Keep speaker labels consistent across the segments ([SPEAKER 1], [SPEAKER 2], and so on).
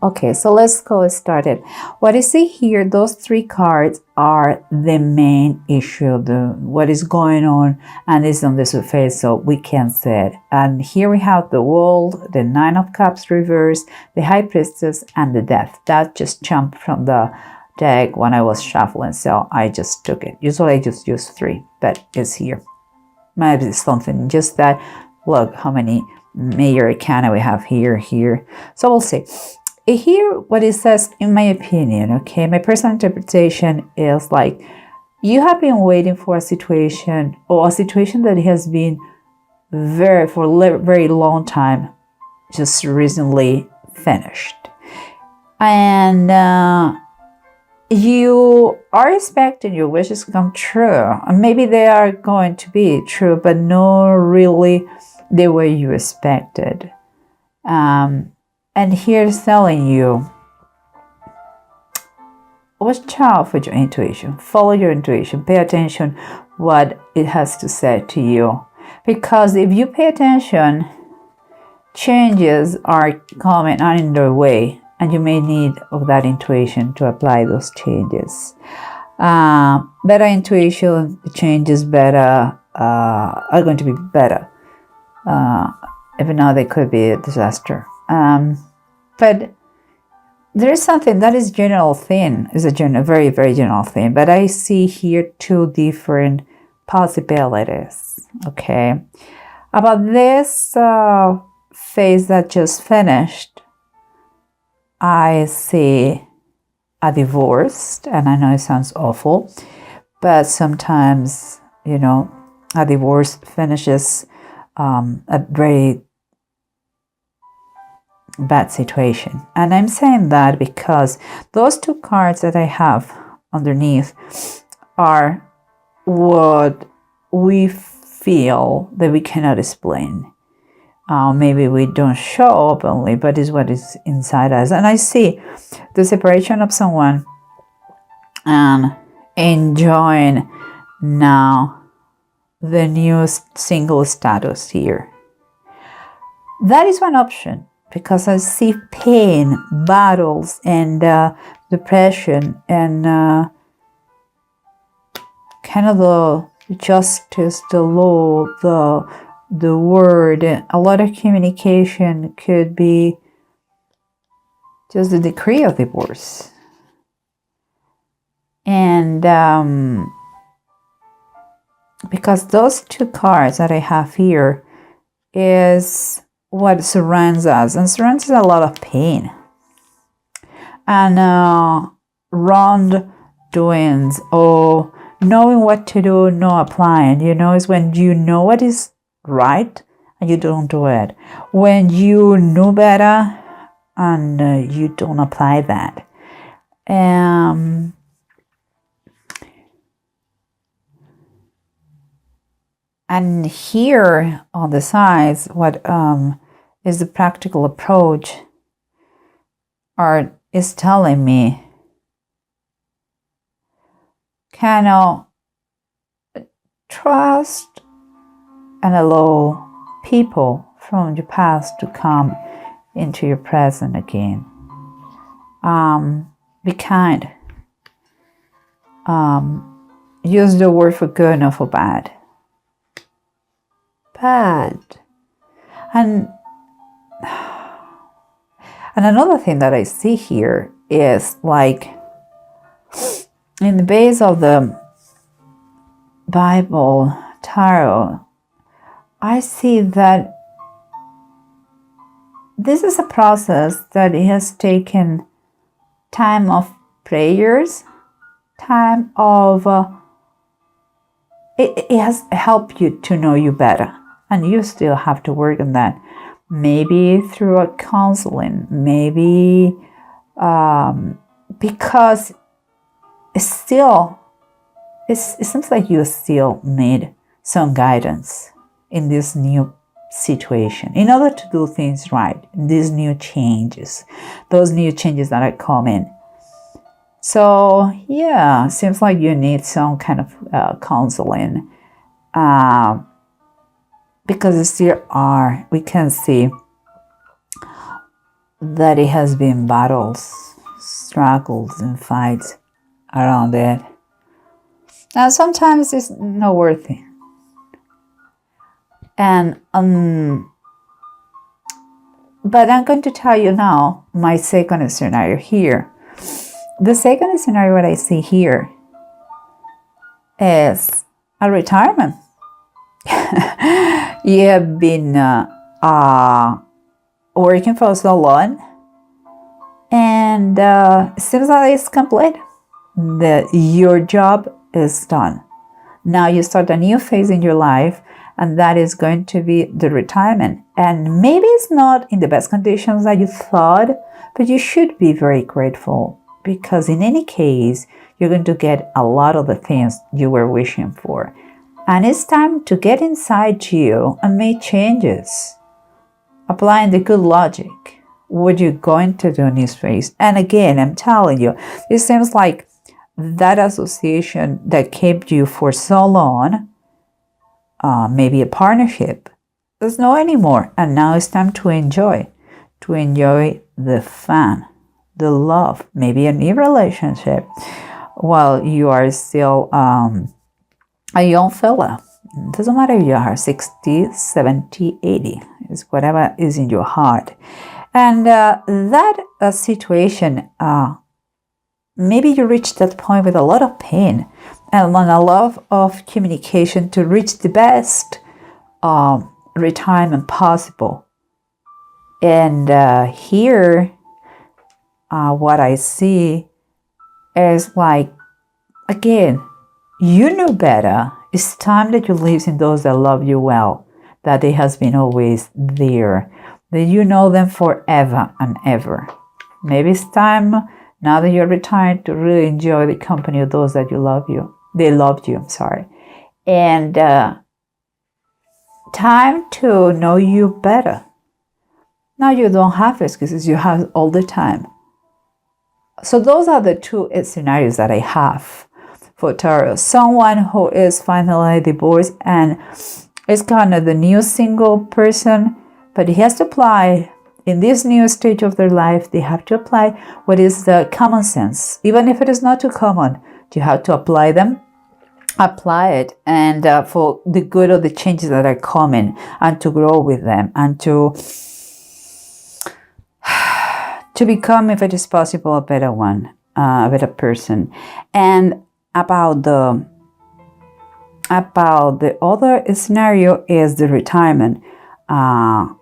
[SPEAKER 1] Okay, so let's go started. What I see here, those three cards are the main issue, what is going on, and it's on the surface, so we can see it. And here we have the World, the Nine of Cups reverse, the High Priestess, and the Death. That just jumped from the deck when I was shuffling, so I just took it. Usually I just use three, but it's here. Maybe it's something just that. Look how many major arcana we have here. So we'll see. Here, what it says, in my opinion, okay, my personal interpretation is like, you have been waiting for a situation, or a situation that has been very long time, just recently finished. And you are expecting your wishes to come true. And maybe they are going to be true, but not really the way you expected. And here's telling you, watch out for your intuition. Follow your intuition. Pay attention what it has to say to you. Because if you pay attention, changes are coming on their way, and you may need of that intuition to apply those changes. Better intuition, the changes better are going to be better. Even though they could be a disaster. But there is something that is general thing, is a very general thing. But I see here two different possibilities. Okay, about this phase that just finished, I see a divorce, and I know it sounds awful, but sometimes, you know, a divorce finishes a very bad situation. And I'm saying that because those two cards that I have underneath are what we feel that we cannot explain. Maybe we don't show openly, but it's what is inside us. And I see the separation of someone and enjoying now the new single status here. That is one option, because I see pain, battles, and depression, and kind of the justice, the law, the word. A lot of communication could be just the decree of divorce. And because those two cards that I have here is what surrounds us, and surrounds us a lot of pain and wrongdoings, or knowing what to do, not applying. You know, is when you know what is right and you don't do it. When you know better and you don't apply that. And here on the sides, what is the practical approach is telling me, cannot trust and allow people from your past to come into your present again. Be kind. Use the word for good, not for bad. And another thing that I see here is like in the base of the Bible tarot, I see that this is a process that has taken time of prayers, time of it has helped you to know you better. And you still have to work on that. Maybe through a counseling, maybe because it seems like you still need some guidance in this new situation in order to do things right. These new changes, those new changes that are coming. So yeah, seems like you need some kind of counseling. Because there are, we can see that it has been battles, struggles, and fights around it. Now, sometimes it's not worth it. And but I'm going to tell you now my second scenario here. The second scenario that I see here is a retirement. You have been working for so long, and it seems like it's complete. Your job is done. Now you start a new phase in your life, and that is going to be the retirement. And maybe it's not in the best conditions that you thought, but you should be very grateful, because in any case, you're going to get a lot of the things you were wishing for. And it's time to get inside you and make changes, applying the good logic. What you're going to do in this phase. And again, I'm telling you, it seems like that association that kept you for so long, maybe a partnership, there's no anymore. And now it's time to enjoy the fun, the love, maybe a new relationship while you are still a young fella. It doesn't matter if you are 60, 70, 80. It's whatever is in your heart. And that situation, maybe you reach that point with a lot of pain and a lot of communication to reach the best retirement possible. And here, what I see is like, again, you know better. It's time that you listen to those that love you well, that they has been always there, that you know them forever and ever. Maybe it's time, now that you're retired, to really enjoy the company of those that they loved you, and time to know you better. Now you don't have excuses, you have all the time. So those are the two scenarios that I have for Taurus. Someone who is finally divorced and is kind of the new single person, but he has to apply in this new stage of their life. They have to apply what is the common sense, even if it is not too common. You have to apply it, and for the good of the changes that are coming, and to grow with them, and to become, if it is possible, a better one, a better person. And about the other scenario is the retirement. Already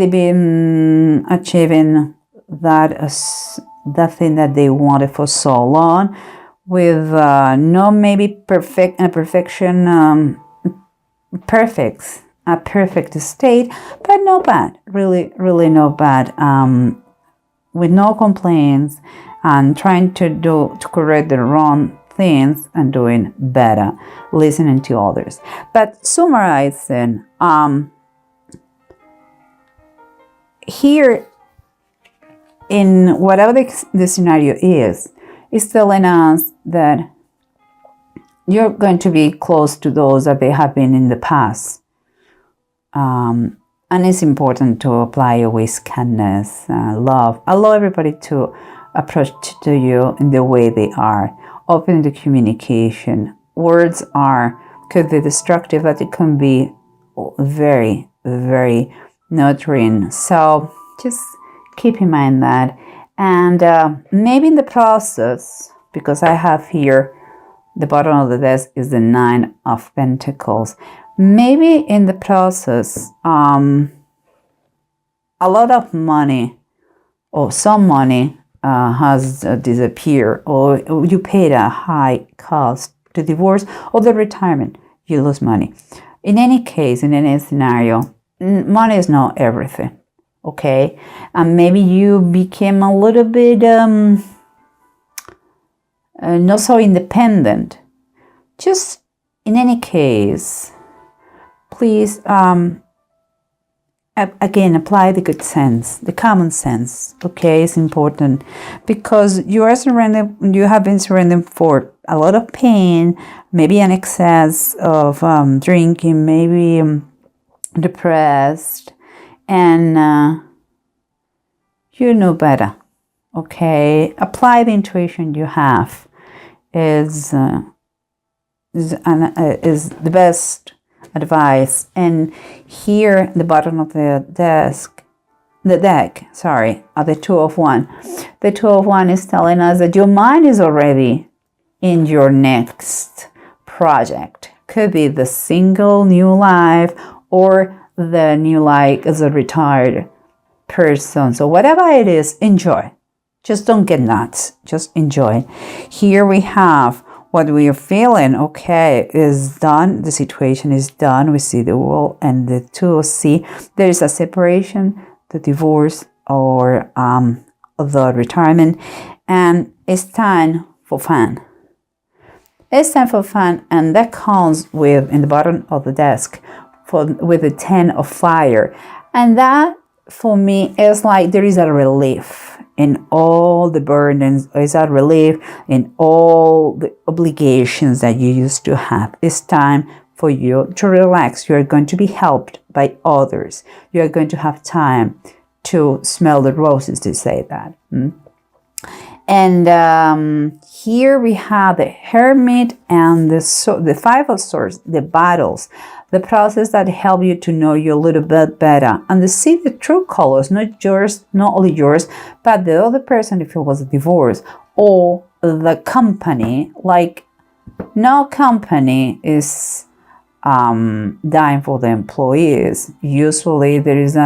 [SPEAKER 1] been achieving that thing that they wanted for so long, with no maybe perfection, a perfect state, but no bad, really no bad, with no complaints, and trying to correct the wrong things and doing better, listening to others. But summarizing, here, in whatever the scenario is telling us that you're going to be close to those that they have been in the past. And it's important to apply always kindness, love. Allow everybody to approach to you in the way they are. Open the communication. Words could be destructive, but it can be very, very nurturing. So just keep in mind that. And maybe in the process, because I have here, the bottom of the desk is the 9 of Pentacles. Maybe in the process, a lot of money or some money has disappeared, or you paid a high cost to divorce or the retirement. You lose money. In any case, in any scenario, money is not everything. Okay, and maybe you became a little bit not so independent. Just in any case, please again apply the good sense, the common sense. Okay, it's important, because you have been surrendering for a lot of pain, maybe an excess of drinking, maybe depressed. And You know better. Okay, apply the intuition you have is the best advice. And here at the bottom of the deck, sorry, are the Two of Wands. The Two of Wands is telling us that your mind is already in your next project. Could be the single new life or the new life as a retired person. So whatever it is, enjoy. Just don't get nuts. Just enjoy. Here we have what we are feeling. Okay, is done. The situation is done. We see the World and the Two. See, there is a separation, the divorce, or the retirement, and it's time for fun. It's time for fun, and that comes with in the bottom of the desk with the 10 of fire, and that for me is like there is a relief in all the burdens. Is a relief in all the obligations that you used to have. It's time for you to relax. You are going to be helped by others. You are going to have time to smell the roses, to say that. And here we have the Hermit and the Five of Swords, the battles, the process that help you to know you a little bit better and to see the true colors, not yours, not only yours, but the other person if it was a divorce, or the company. Like, no company is dying for the employees. Usually there is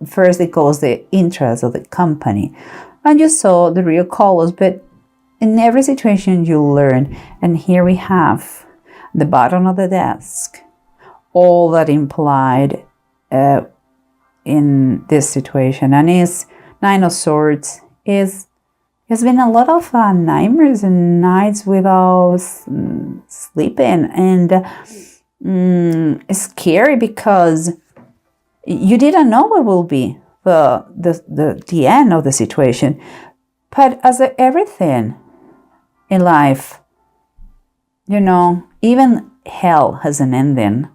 [SPEAKER 1] first it goes the interest of the company. And you saw the real colors, but in every situation you learn. And here we have the bottom of the desk, all that implied in this situation. And is Nine of Swords is there's been a lot of nightmares and nights without sleeping, and it's scary because you didn't know what will be the end of the situation. But as everything in life, even hell has an ending,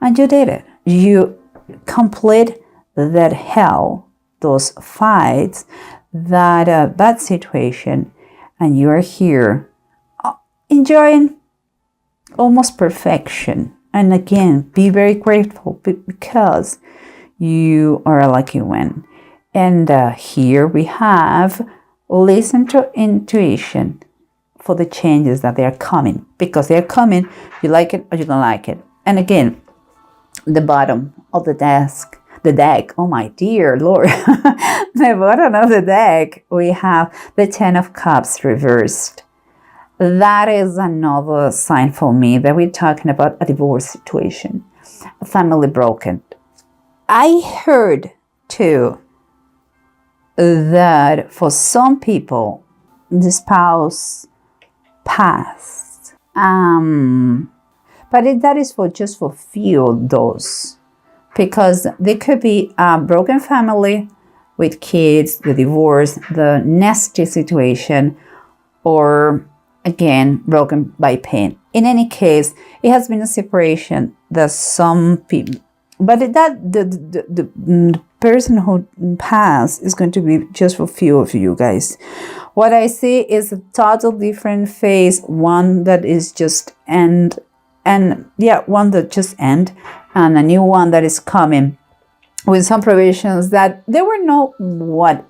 [SPEAKER 1] and you did it. You complete that hell, those fights, that bad situation, and you are here enjoying almost perfection. And again, be very grateful because you are a lucky one. And here we have listen to intuition for the changes that they are coming, because they are coming. You like it or you don't like it. And again, the bottom of the deck, oh my dear Lord, the bottom of the deck, we have the 10 of Cups reversed. That is another sign for me that we're talking about a divorce situation, a family broken. I heard too that for some people, the spouse passed. But that is just for few of those. Because they could be a broken family with kids, the divorce, the nasty situation, or again, broken by pain. In any case, it has been a separation that some people, but the person who passed is going to be just for few of you guys. What I see is a total different phase, one that is just end, one that just end, and a new one that is coming with some provisions that they were not what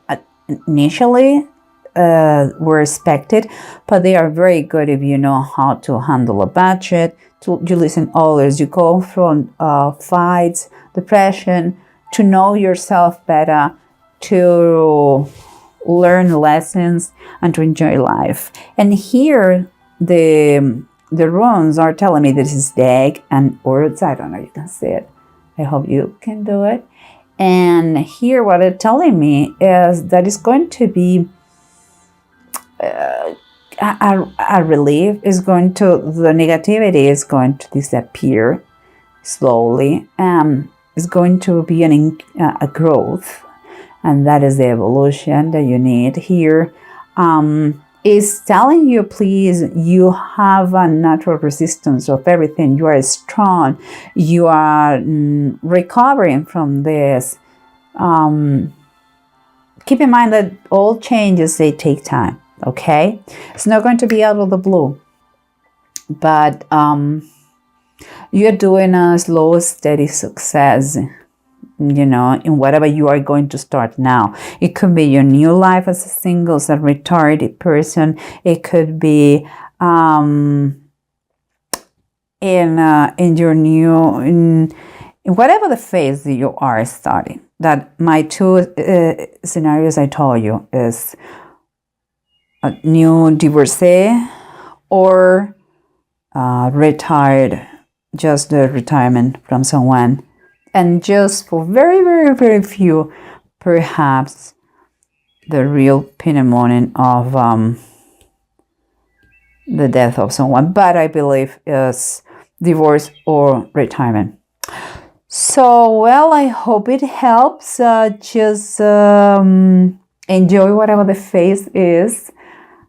[SPEAKER 1] initially were expected, but they are very good if you know how to handle a budget, you listen others, you go from fights, depression, to know yourself better, to learn lessons, and to enjoy life. And here the runes are telling me this is dag and words. I don't know, you can see it. I hope you can do it. And here what they're telling me is that it's going to be a relief. Is going to, the negativity is going to disappear slowly. It's going to be a growth, and that is the evolution that you need here. Is telling you, please, you have a natural resistance of everything. You are strong. You are recovering from this. keep in mind that all changes, they take time, okay? It's not going to be out of the blue, but you're doing a slow, steady success, you know, in whatever you are going to start now. It could be your new life as a single, as a retired person. It could be in your new, in whatever the phase that you are starting. That my two scenarios I told you is a new divorcee or retired, just the retirement from someone, and just for very, very, very few, perhaps the real pandemonium of the death of someone, but I believe is divorce or retirement. So, well, I hope it helps. Just enjoy whatever the phase is.